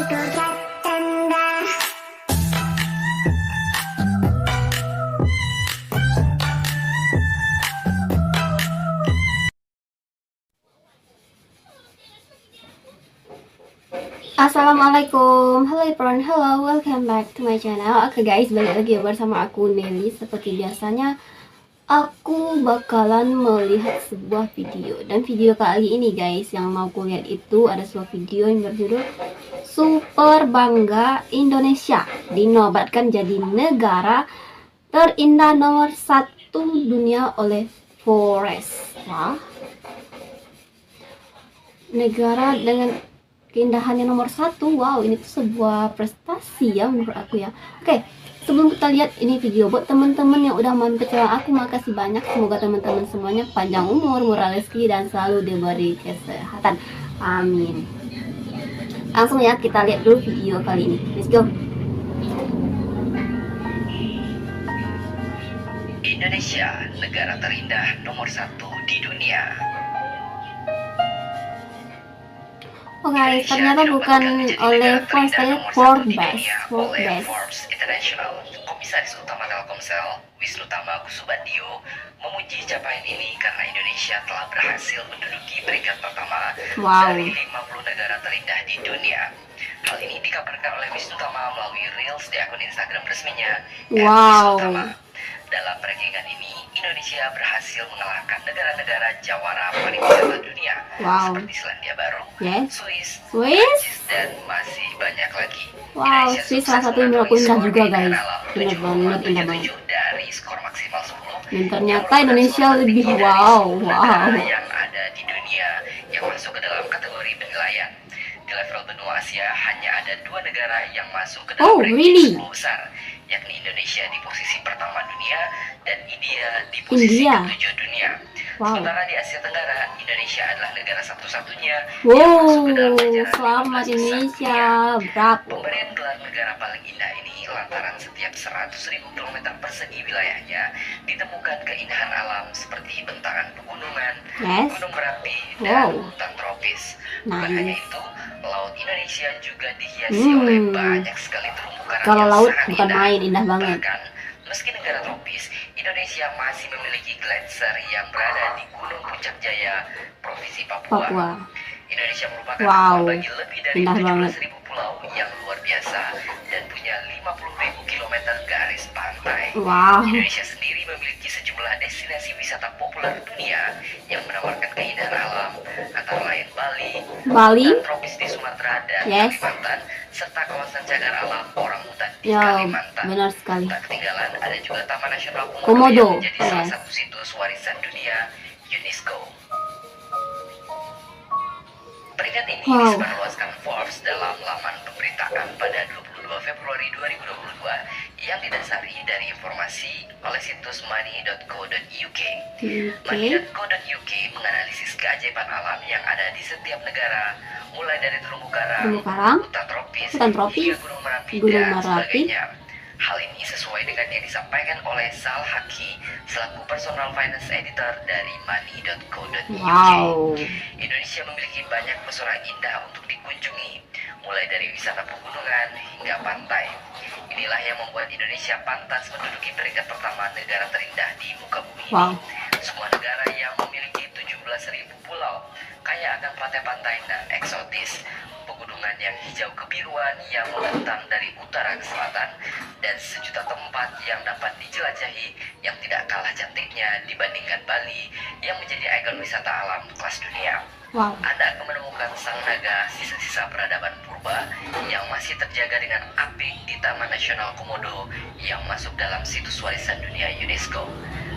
Assalamualaikum, halo everyone, hello, welcome back to my channel. Oke guys, balik lagi bersama aku Nelly. Seperti biasanya, aku bakalan melihat sebuah video. Dan video kali ini guys, yang mau kulihat itu ada sebuah video yang berjudul Super Bangga Indonesia dinobatkan jadi negara terindah nomor 1 dunia oleh Forbes. Wah, negara dengan keindahannya nomor 1. Wow, ini tuh sebuah prestasi ya menurut aku ya. Oke, sebelum kita lihat ini video, buat teman-teman yang udah mampir channel aku, makasih banyak. Semoga teman-teman semuanya panjang umur, murah rezeki, dan selalu diberi kesehatan, amin. Langsung ya, kita lihat dulu video kali ini. Let's go. Indonesia, negara terindah nomor 1 di dunia. Oh guys, ternyata bukan oleh Forbes, tapi Forbes. Forbes International. Komisaris Utama Telkomsel, Wisnu Tama Kusubandio, memuji capaian ini karena Indonesia telah berhasil menduduki peringkat pertama dari 50 negara terindah di dunia. Hal ini dikabarkan oleh Wisnu Tama melalui Reels di akun Instagram resminya. Wisnu Tama. Dalam rankingan ini, Indonesia berhasil mengalahkan negara-negara jawara pariwisata dunia seperti Selandia Baru, Swiss, dan masih banyak lagi. Wow, Swiss salah satu yang aku indah juga guys. Bener banget, indah banget. Dari skor maksimal 10. Dan ternyata Indonesia lebih wow. Yang ada di dunia yang masuk ke dalam kategori penilaian. Di level benua Asia hanya ada 2 negara yang masuk ke dalam ranking 10 besar, yakni Indonesia di posisi pertama dunia dan India di posisi ke-7 dunia. Sementara di Asia Tenggara, Indonesia adalah negara satu-satunya yang masuk ke dalam jajaran selamat Indonesia. Pemberian gelar negara paling indah ini lantaran setiap 100.000 km persegi wilayahnya ditemukan keindahan alam seperti bentangan pegunungan, gunung berapi, dan hutan tropis. Bukan hanya itu, laut Indonesia juga dihiasi oleh banyak sekali terumbu karang. Kalau laut sangat bukan main, indah banget. Bahkan, meski negara tropis, Indonesia masih memiliki gletser yang berada di Gunung Puncak Jaya, Provinsi Papua. Indonesia merupakan bagi lebih dari 17.000 pulau yang luar biasa dan punya 50.000 km garis pantai. Indonesia sendiri memiliki sejumlah destinasi wisata populer dunia yang menawarkan keindahan alam, antara lain Bali, tropis di Sumatera dan Kalimantan, serta kawasan cagar alam orangutan di Kalimantan. Benar sekali. Tak ketinggalan ada juga Taman Nasional Komodo yang menjadi salah satu situs warisan dunia UNESCO. Peringkat ini disebarluaskan Forbes dalam laman pemberitaan pada 22 Februari 2022 yang didasari dari informasi oleh situs money.co.uk. Money.co.uk menganalisis keajaiban alam yang ada di setiap negara, mulai dari terumbu karang, hutan tropis, hingga gunung Merapi dan sebagainya. Hal ini sesuai dengan yang disampaikan oleh Sal Haki selaku personal finance editor dari money.co.uk. Indonesia memiliki banyak pesona indah untuk dikunjungi, mulai dari wisata pegunungan hingga pantai. Inilah yang membuat Indonesia pantas menduduki peringkat pertama negara terindah di muka bumi ini. Sebuah negara yang memiliki 17.000 pulau, kaya akan pantai-pantai dan eksotis, pegunungan yang hijau kebiruan yang membentang dari utara ke selatan, dan sejuta tempat yang dapat dijelajahi yang tidak kalah cantiknya dibandingkan Bali yang menjadi ikon wisata alam kelas dunia. Anda akan menemukan sang naga, sisa-sisa peradaban purba yang masih terjaga dengan apik di Taman Nasional Komodo yang masuk dalam situs warisan dunia UNESCO.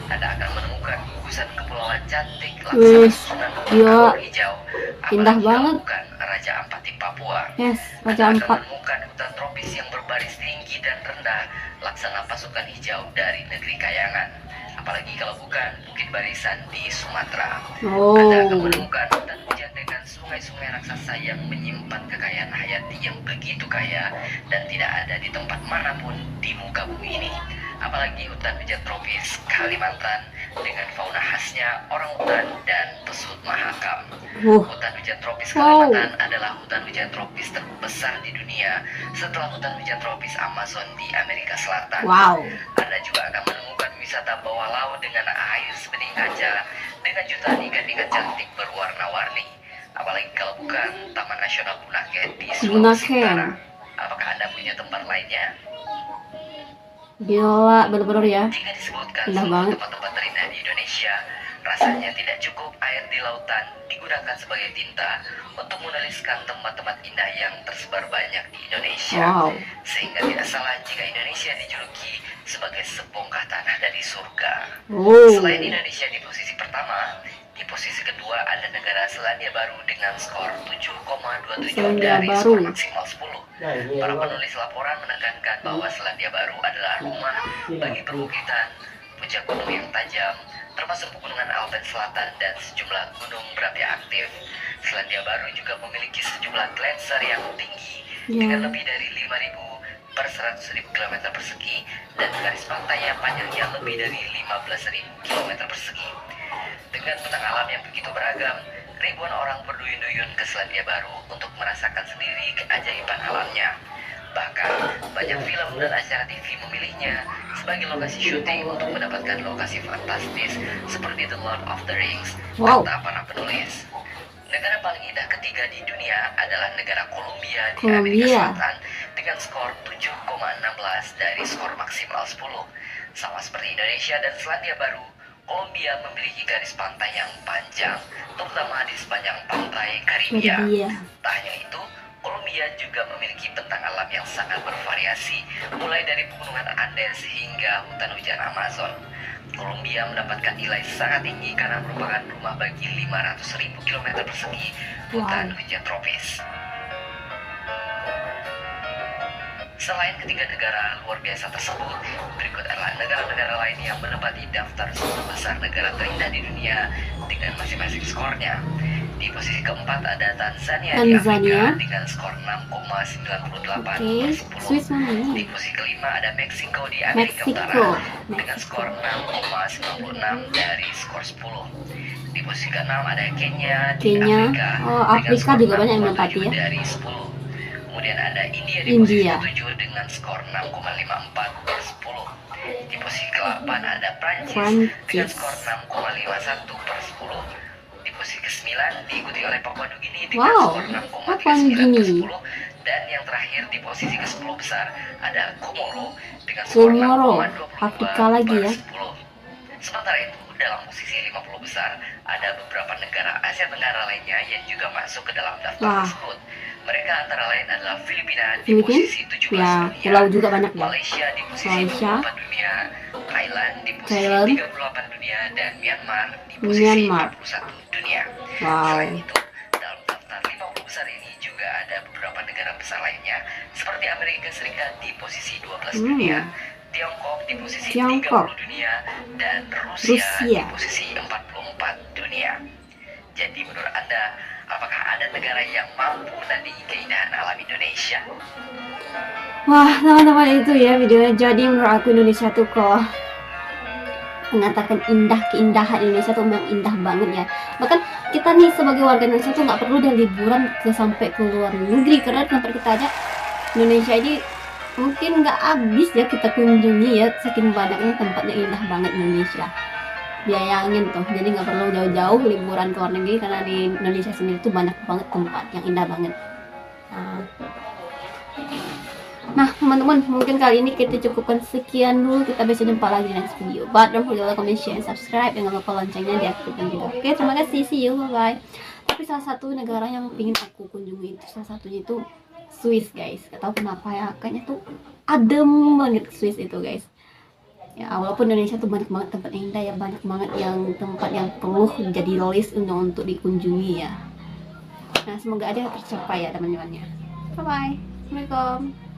Anda akan menemukan gugusan kepulauan cantik laksana susunan pepohonan hijau, indah banget. Raja Ampat di Papua. Raja Anda Ampat. akan menemukan hutan tropis yang berbaris tinggi dan rendah laksana pasukan hijau dari negeri Kayangan. Apalagi kalau bukan Bukit Barisan di Sumatera. Anda akan menemukan hutan hujan dengan sungai-sungai raksasa yang menyimpan kekayaan hayati yang begitu kaya dan tidak ada di tempat manapun di muka bumi ini. apalagi hutan hujan tropis Kalimantan dengan fauna khasnya orangutan dan pesut mahakam. Hutan hujan tropis Kalimantan adalah hutan hujan tropis terbesar di dunia setelah hutan hujan tropis Amazon di Amerika Selatan. Anda juga akan menemukan wisata bawah laut dengan air sebening kaca dengan jutaan ikan-ikan cantik berwarna-warni. Apalagi kalau bukan Taman Nasional Bunaken di Sulawesi Utara. Apakah Anda punya tempat lainnya? Gila, bener-bener ya. Jika disebutkan indah seluruh banget. tempat-tempat terindah di Indonesia, rasanya tidak cukup air di lautan digunakan sebagai tinta untuk menuliskan tempat-tempat indah yang tersebar banyak di Indonesia. Sehingga tidak salah jika Indonesia dijuluki sebagai sebongkah tanah dari surga. Selain Indonesia di posisi pertama, di posisi kedua ada negara Selandia Baru dengan skor 7,27 dari skor maksimal 10. Para penulis laporan menekankan bahwa Selandia Baru adalah rumah bagi perbukitan, puncak gunung yang tajam, termasuk pegunungan Alpen Selatan dan sejumlah gunung berapi aktif. Selandia Baru juga memiliki sejumlah gletser yang tinggi dengan lebih dari 5.000 per 100.000 km persegi dan garis pantai yang panjangnya lebih dari 15.000 km persegi. Dengan bentang alam yang begitu beragam, ribuan orang berduyun-duyun ke Selandia Baru untuk merasakan sendiri keajaiban alamnya. Bahkan, banyak film dan acara TV memilihnya sebagai lokasi syuting untuk mendapatkan lokasi fantastis seperti The Lord of the Rings, kata para penulis. Negara paling indah ketiga di dunia adalah negara Kolombia di Amerika Selatan dengan skor 7,16 dari skor maksimal 10. Sama seperti Indonesia dan Selandia Baru, Kolombia memiliki garis pantai yang panjang, terutama di sepanjang pantai Karibia. Tak hanya itu, Kolombia juga memiliki bentang alam yang sangat bervariasi, mulai dari pegunungan Andes hingga hutan hujan Amazon. Kolombia mendapatkan nilai sangat tinggi karena merupakan rumah bagi 500.000 km persegi hutan hujan tropis. Selain ketiga negara luar biasa tersebut, berikut adalah negara-negara lain yang menempati daftar 10 besar negara terindah di dunia dengan masing-masing skornya. Di posisi keempat ada Tanzania di Afrika dengan skor 6,98 per 10. Di posisi kelima ada Meksiko di Amerika Utara dengan skor 6,96 dari skor 10. Di posisi keenam ada Kenya di Afrika juga banyak yang menempati ya. Dari 10. Kemudian ada India di posisi ke-7 dengan skor 6,54 per 10. Di posisi ke-8 ada Prancis dengan skor 6,51 per 10. Di posisi ke-9 diikuti oleh Papua Nugini dengan skor 6,39 per 10. Dan yang terakhir di posisi ke-10 besar ada Komoro dengan skor 6,22 per 10. Sementara itu, dalam posisi 50 besar ada beberapa negara Asia Tenggara lainnya yang juga masuk ke dalam daftar tersebut. Mereka antara lain adalah Filipina di posisi 17 dunia, juga banyak ya. Malaysia di posisi 24 dunia, Thailand di posisi 38 dunia, dan Myanmar di posisi 41 dunia. Selain itu, dalam daftar 50 besar ini juga ada beberapa negara besar lainnya, seperti Amerika Serikat di posisi 12 dunia, Tiongkok di posisi 30 dunia, dan Rusia di posisi 44 dunia. Jadi menurut Anda, apakah ada negara yang mampu menandingi keindahan alam Indonesia? Wah, teman-teman, itu ya videonya. Jadi menurut aku Indonesia tuh kalau mengatakan keindahan Indonesia tuh memang indah banget ya. Bahkan kita nih sebagai warga Indonesia tuh nggak perlu dan liburan sampai ke luar negeri, karena tempat kita aja Indonesia ini mungkin nggak habis ya kita kunjungi ya, saking banyaknya tempatnya indah banget Indonesia. Bayangin tuh, jadi nggak perlu jauh-jauh liburan ke luar negeri, karena di Indonesia sendiri tuh banyak banget tempat yang indah banget. Nah teman-teman, mungkin kali ini kita cukupkan sekian dulu. Kita bisa jumpa lagi di next video. But don't forget to comment, share, and subscribe. Jangan lupa loncengnya diaktifkan juga. Oke, terima kasih, see you, bye bye. Tapi salah satu negara yang ingin aku kunjungi itu, salah satunya itu Swiss guys. Gak tahu kenapa ya, kayaknya tuh adem banget Swiss itu guys. Ya walaupun Indonesia tuh banyak banget tempat yang indah ya, banyak banget yang tempat yang perlu jadi list untuk dikunjungi ya. Nah semoga aja tercapai ya teman-temannya. Bye bye. Assalamualaikum.